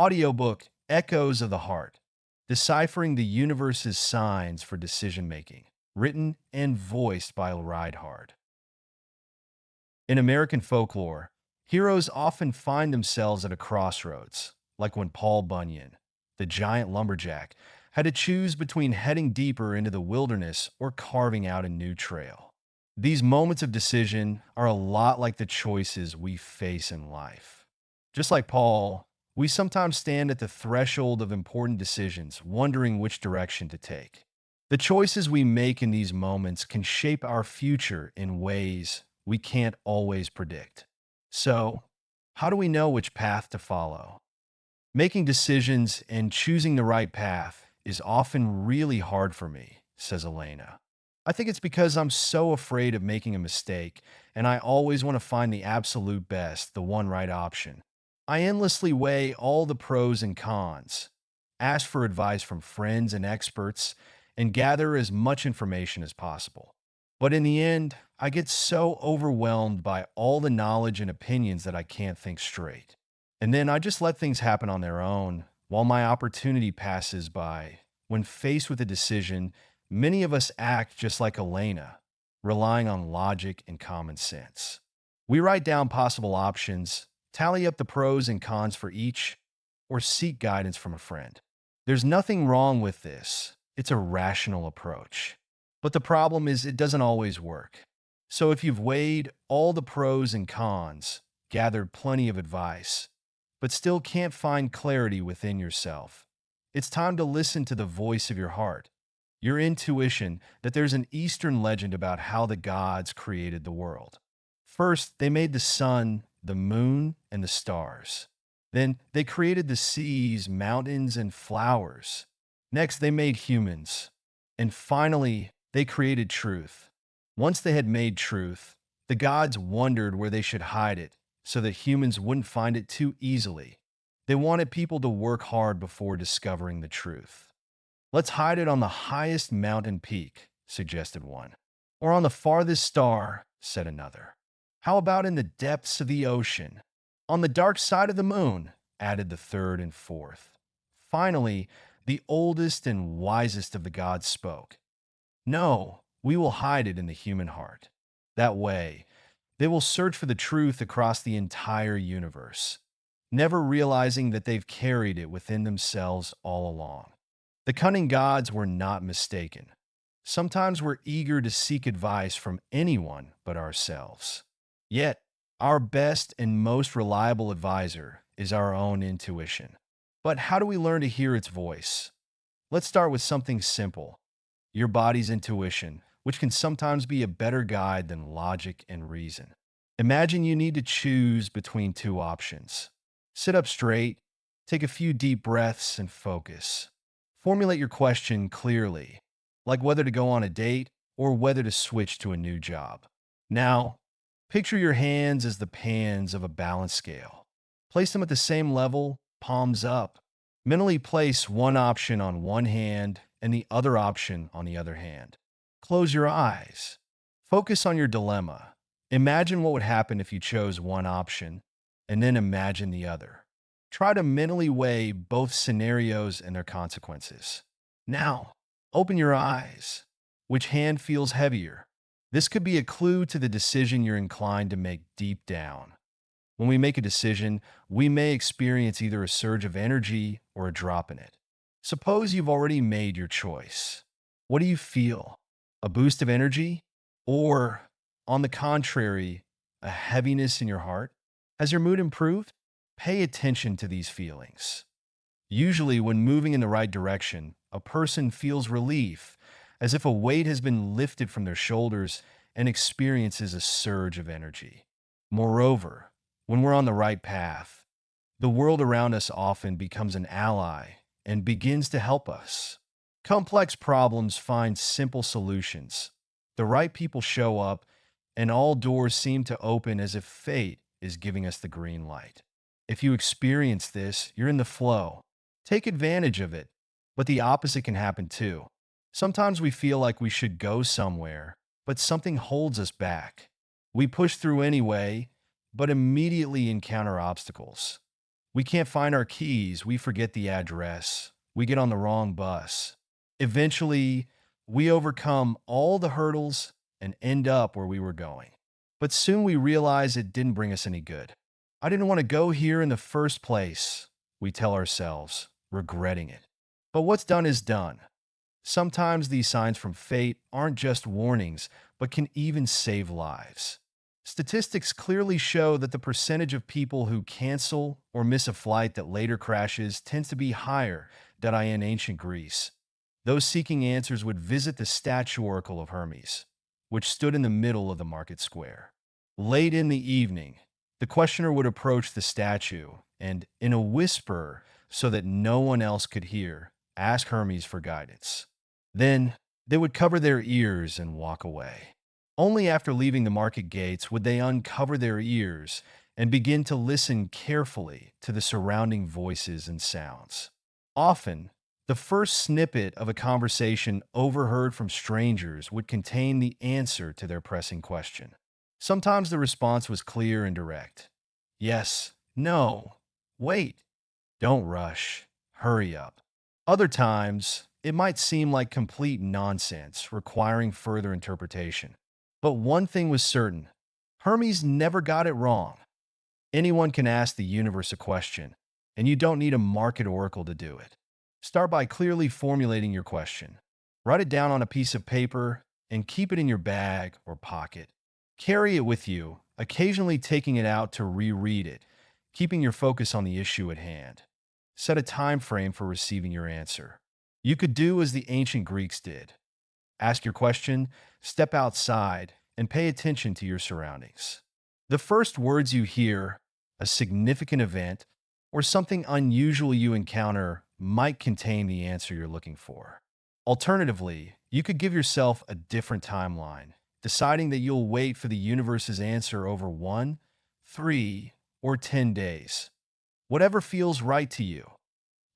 Audiobook Echoes of the Heart, Deciphering the Universe's Signs for Decision-Making, written and voiced by Lridehard. In American folklore, heroes often find themselves at a crossroads, like when Paul Bunyan, the giant lumberjack, had to choose between heading deeper into the wilderness or carving out a new trail. These moments of decision are a lot like the choices we face in life. Just like Paul, we sometimes stand at the threshold of important decisions, wondering which direction to take. The choices we make in these moments can shape our future in ways we can't always predict. So, how do we know which path to follow? Making decisions and choosing the right path is often really hard for me, says Elena. I think it's because I'm so afraid of making a mistake, and I always want to find the absolute best, the one right option. I endlessly weigh all the pros and cons, ask for advice from friends and experts, and gather as much information as possible. But in the end, I get so overwhelmed by all the knowledge and opinions that I can't think straight. And then I just let things happen on their own while my opportunity passes by. When faced with a decision, many of us act just like Elena, relying on logic and common sense. We write down possible options, tally up the pros and cons for each, or seek guidance from a friend. There's nothing wrong with this. It's a rational approach. But the problem is it doesn't always work. So if you've weighed all the pros and cons, gathered plenty of advice, but still can't find clarity within yourself, it's time to listen to the voice of your heart, your intuition that there's an Eastern legend about how the gods created the world. First, they made the sun, the moon, and the stars. Then they created the seas, mountains, and flowers. Next, they made humans. And finally, they created truth. Once they had made truth, the gods wondered where they should hide it so that humans wouldn't find it too easily. They wanted people to work hard before discovering the truth. Let's hide it on the highest mountain peak, suggested one. Or on the farthest star, said another. How about in the depths of the ocean? On the dark side of the moon, added the third and fourth. Finally, the oldest and wisest of the gods spoke. No, we will hide it in the human heart. That way, they will search for the truth across the entire universe, never realizing that they've carried it within themselves all along. The cunning gods were not mistaken. Sometimes we're eager to seek advice from anyone but ourselves. Yet, our best and most reliable advisor is our own intuition. But how do we learn to hear its voice? Let's start with something simple: your body's intuition, which can sometimes be a better guide than logic and reason. Imagine you need to choose between two options. Sit up straight, take a few deep breaths, and focus. Formulate your question clearly, like whether to go on a date or whether to switch to a new job. Now, picture your hands as the pans of a balance scale. Place them at the same level, palms up. Mentally place one option on one hand and the other option on the other hand. Close your eyes. Focus on your dilemma. Imagine what would happen if you chose one option, and then imagine the other. Try to mentally weigh both scenarios and their consequences. Now, open your eyes. Which hand feels heavier? This could be a clue to the decision you're inclined to make deep down. When we make a decision, we may experience either a surge of energy or a drop in it. Suppose you've already made your choice. What do you feel? A boost of energy? Or, on the contrary, a heaviness in your heart? Has your mood improved? Pay attention to these feelings. Usually, when moving in the right direction, a person feels relief, as if a weight has been lifted from their shoulders, and experiences a surge of energy. Moreover, when we're on the right path, the world around us often becomes an ally and begins to help us. Complex problems find simple solutions. The right people show up, and all doors seem to open as if fate is giving us the green light. If you experience this, you're in the flow. Take advantage of it, but the opposite can happen too. Sometimes we feel like we should go somewhere, but something holds us back. We push through anyway, but immediately encounter obstacles. We can't find our keys. We forget the address. We get on the wrong bus. Eventually, we overcome all the hurdles and end up where we were going. But soon we realize it didn't bring us any good. I didn't want to go here in the first place, we tell ourselves, regretting it. But what's done is done. Sometimes these signs from fate aren't just warnings, but can even save lives. Statistics clearly show that the percentage of people who cancel or miss a flight that later crashes tends to be higher than in ancient Greece. Those seeking answers would visit the statue oracle of Hermes, which stood in the middle of the market square. Late in the evening, the questioner would approach the statue and, in a whisper so that no one else could hear, ask Hermes for guidance. Then they would cover their ears and walk away. Only after leaving the market gates would they uncover their ears and begin to listen carefully to the surrounding voices and sounds. Often, the first snippet of a conversation overheard from strangers would contain the answer to their pressing question. Sometimes the response was clear and direct. Yes, no, wait, don't rush, hurry up. Other times, it might seem like complete nonsense requiring further interpretation. But one thing was certain, Hermes never got it wrong. Anyone can ask the universe a question, and you don't need a market oracle to do it. Start by clearly formulating your question. Write it down on a piece of paper and keep it in your bag or pocket. Carry it with you, occasionally taking it out to reread it, keeping your focus on the issue at hand. Set a time frame for receiving your answer. You could do as the ancient Greeks did. Ask your question, step outside, and pay attention to your surroundings. The first words you hear, a significant event, or something unusual you encounter might contain the answer you're looking for. Alternatively, you could give yourself a different timeline, deciding that you'll wait for the universe's answer over 1, 3, or 10 days. Whatever feels right to you.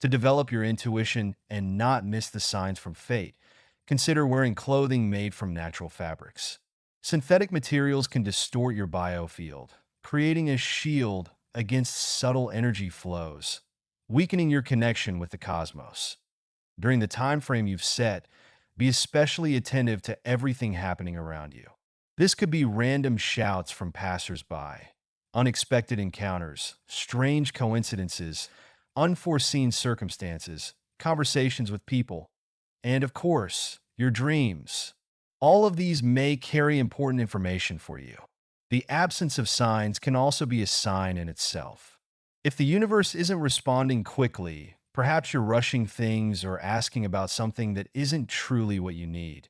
To develop your intuition and not miss the signs from fate, consider wearing clothing made from natural fabrics. Synthetic materials can distort your biofield, creating a shield against subtle energy flows, weakening your connection with the cosmos. During the time frame you've set, be especially attentive to everything happening around you. This could be random shouts from passersby, unexpected encounters, strange coincidences, unforeseen circumstances, conversations with people, and of course, your dreams. All of these may carry important information for you. The absence of signs can also be a sign in itself. If the universe isn't responding quickly, perhaps you're rushing things or asking about something that isn't truly what you need.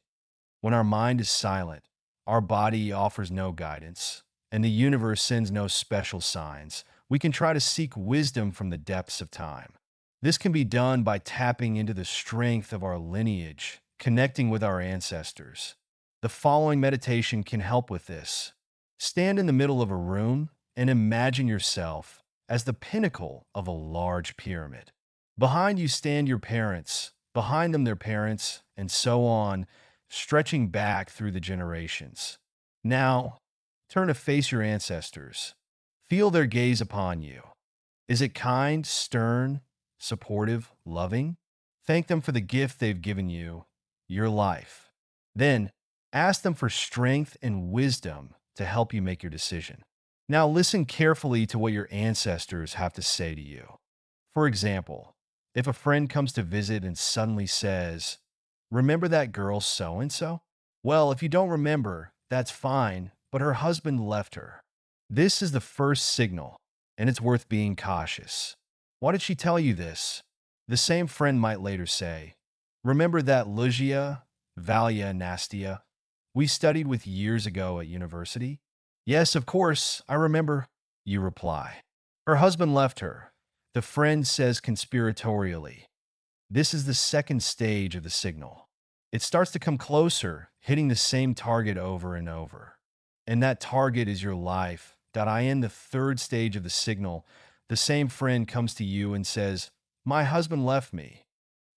When our mind is silent, our body offers no guidance, and the universe sends no special signs, we can try to seek wisdom from the depths of time. This can be done by tapping into the strength of our lineage, connecting with our ancestors. The following meditation can help with this. Stand in the middle of a room and imagine yourself as the pinnacle of a large pyramid. Behind you stand your parents, behind them their parents, and so on, stretching back through the generations. Now, turn to face your ancestors. Feel their gaze upon you. Is it kind, stern, supportive, loving? Thank them for the gift they've given you, your life. Then, ask them for strength and wisdom to help you make your decision. Now listen carefully to what your ancestors have to say to you. For example, if a friend comes to visit and suddenly says, "Remember that girl so-and-so?" Well, if you don't remember, that's fine, but her husband left her. This is the first signal, and it's worth being cautious. Why did she tell you this? The same friend might later say, "Remember that Lugia, Valia, Nastia we studied with years ago at university?" "Yes, of course, I remember," you reply. Her husband left her. The friend says conspiratorially. This is the second stage of the signal. It starts to come closer, hitting the same target over and over. And that target is your life. In the third stage of the signal, the same friend comes to you and says, "My husband left me."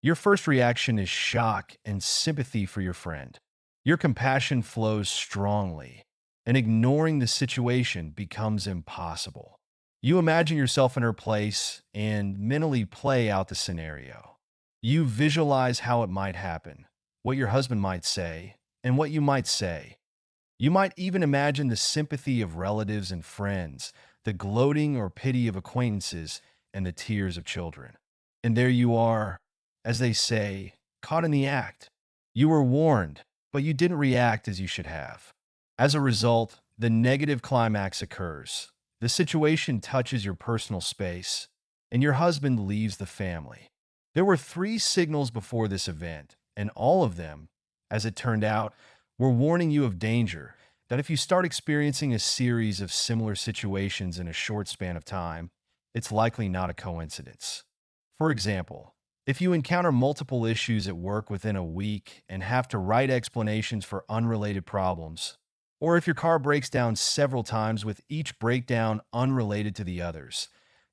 Your first reaction is shock and sympathy for your friend. Your compassion flows strongly, and ignoring the situation becomes impossible. You imagine yourself in her place and mentally play out the scenario. You visualize how it might happen, what your husband might say, and what you might say. You might even imagine the sympathy of relatives and friends, the gloating or pity of acquaintances, and the tears of children. And there you are, as they say, caught in the act. You were warned, but you didn't react as you should have. As a result, the negative climax occurs. The situation touches your personal space, and your husband leaves the family. There were three signals before this event, and all of them, as it turned out, were warning you of danger, that if you start experiencing a series of similar situations in a short span of time, it's likely not a coincidence. For example, if you encounter multiple issues at work within a week and have to write explanations for unrelated problems, or if your car breaks down several times with each breakdown unrelated to the others,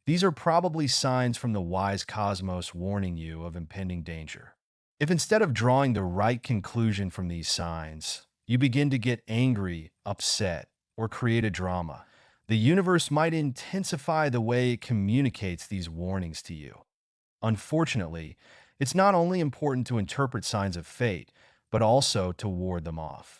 these are probably signs from the wise cosmos warning you of impending danger. If instead of drawing the right conclusion from these signs, you begin to get angry, upset, or create a drama, the universe might intensify the way it communicates these warnings to you. Unfortunately, it's not only important to interpret signs of fate, but also to ward them off.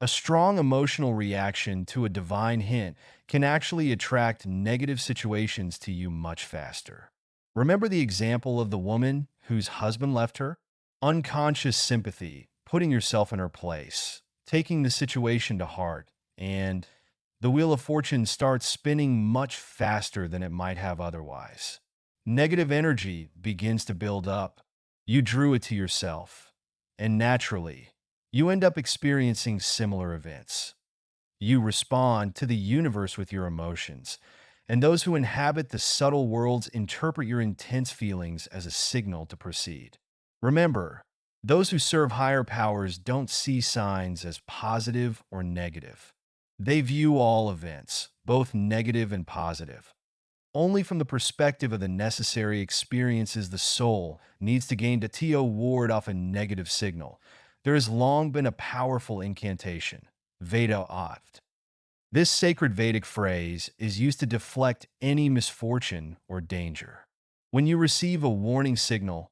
A strong emotional reaction to a divine hint can actually attract negative situations to you much faster. Remember the example of the woman whose husband left her? Unconscious sympathy, putting yourself in her place, taking the situation to heart, and the wheel of fortune starts spinning much faster than it might have otherwise. Negative energy begins to build up. You drew it to yourself, and naturally, you end up experiencing similar events. You respond to the universe with your emotions, and those who inhabit the subtle worlds interpret your intense feelings as a signal to proceed. Remember, those who serve higher powers don't see signs as positive or negative. They view all events, both negative and positive, only from the perspective of the necessary experiences the soul needs to gain to ward off a negative signal. There has long been a powerful incantation, Veda Oft. This sacred Vedic phrase is used to deflect any misfortune or danger. When you receive a warning signal,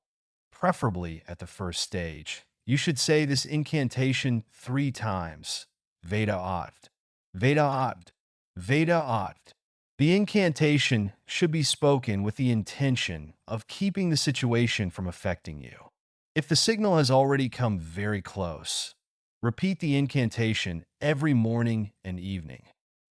preferably at the first stage, you should say this incantation 3 times. Veda Oft, Veda Oft, Veda Oft. The incantation should be spoken with the intention of keeping the situation from affecting you. If the signal has already come very close, repeat the incantation every morning and evening.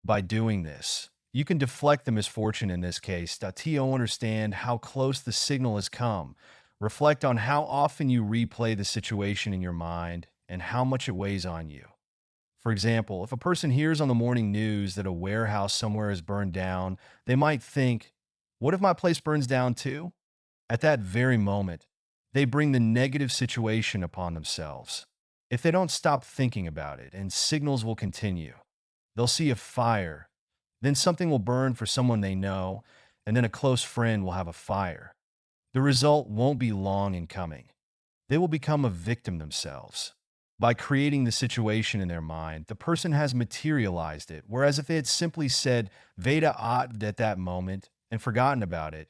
By doing this, you can deflect the misfortune in this case. Understand how close the signal has come. Reflect on how often you replay the situation in your mind and how much it weighs on you. For example, if a person hears on the morning news that a warehouse somewhere is burned down, they might think, what if my place burns down too? At that very moment, they bring the negative situation upon themselves. If they don't stop thinking about it, and signals will continue, they'll see a fire, then something will burn for someone they know, and then a close friend will have a fire. The result won't be long in coming. They will become a victim themselves. By creating the situation in their mind, the person has materialized it, whereas if they had simply said Veda At at that moment and forgotten about it,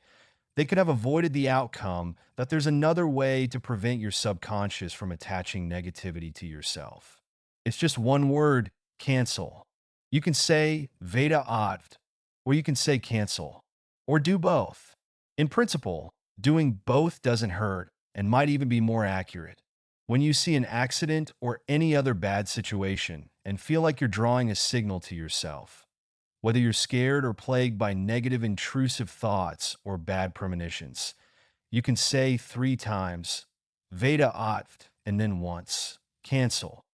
they could have avoided the outcome that there's another way to prevent your subconscious from attaching negativity to yourself. It's just one word, cancel. You can say Veda At, or you can say cancel, or do both. In principle, doing both doesn't hurt and might even be more accurate. When you see an accident or any other bad situation and feel like you're drawing a signal to yourself, whether you're scared or plagued by negative intrusive thoughts or bad premonitions, you can say 3 times, Veda At, and then once, cancel.